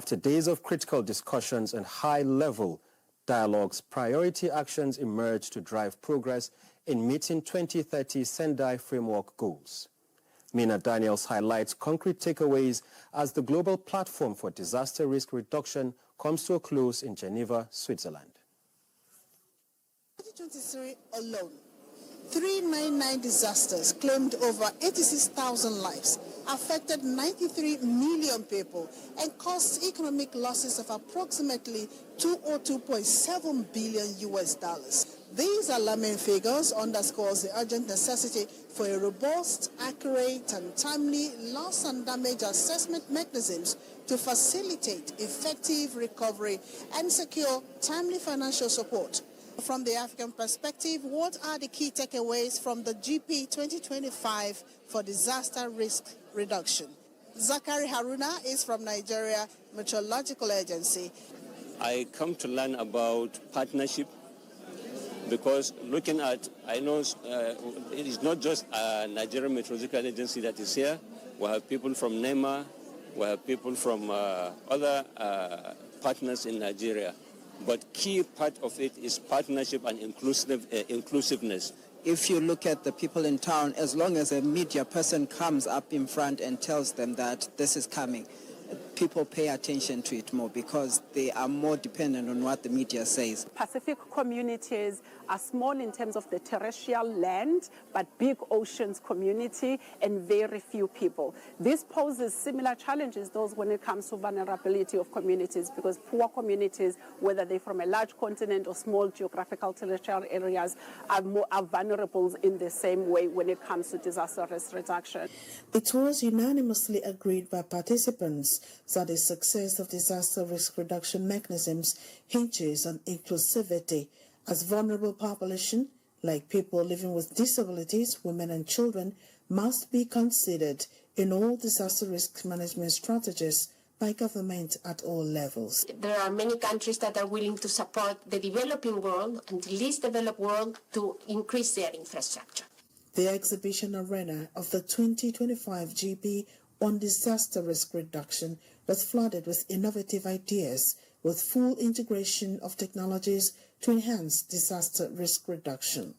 After days of critical discussions and high-level dialogues, priority actions emerged to drive progress in meeting 2030 Sendai Framework goals. Mina Daniels highlights concrete takeaways as the global platform for disaster risk reduction comes to a close in Geneva, Switzerland. 2023 alone, 399 disasters claimed over 86,000 lives, affected 93 million people, and caused economic losses of approximately $202.7 billion US. These alarming figures underscores the urgent necessity for a robust, accurate, and timely loss and damage assessment mechanisms to facilitate effective recovery and secure timely financial support. From the African perspective, what are the key takeaways from the GP 2025 for disaster risk reduction? Zakari Haruna is from Nigeria Meteorological Agency. I come to learn about partnership because looking at, I know it is not just a Nigerian Meteorological Agency that is here. We have people from NEMA, we have people from other partners in Nigeria. But key part of it is partnership and inclusiveness. If you look at the people in town, as long as a media person comes up in front and tells them that this is coming, people pay attention to it more because they are more dependent on what the media says. Pacific communities are small in terms of the terrestrial land, but big oceans community and very few people. This poses similar challenges, those when it comes to vulnerability of communities, because poor communities, whether they're from a large continent or small geographical terrestrial areas, are vulnerable in the same way when it comes to disaster risk reduction. It was unanimously agreed by participants that the success of disaster risk reduction mechanisms hinges on inclusivity, as vulnerable population, like people living with disabilities, women and children, must be considered in all disaster risk management strategies by government at all levels. There are many countries that are willing to support the developing world and the least developed world to increase their infrastructure. The exhibition arena of the 2025 GP on disaster risk reduction was flooded with innovative ideas with full integration of technologies to enhance disaster risk reduction.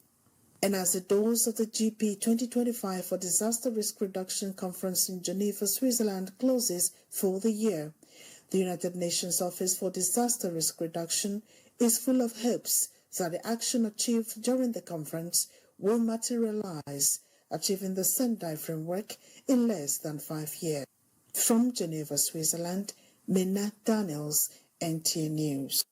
And as the doors of the GP 2025 for Disaster Risk Reduction Conference in Geneva, Switzerland closes for the year, the United Nations Office for Disaster Risk Reduction is full of hopes that the action achieved during the conference will materialize, achieving the Sendai framework in less than 5 years. From Geneva, Switzerland, Mina Daniels, NTA News.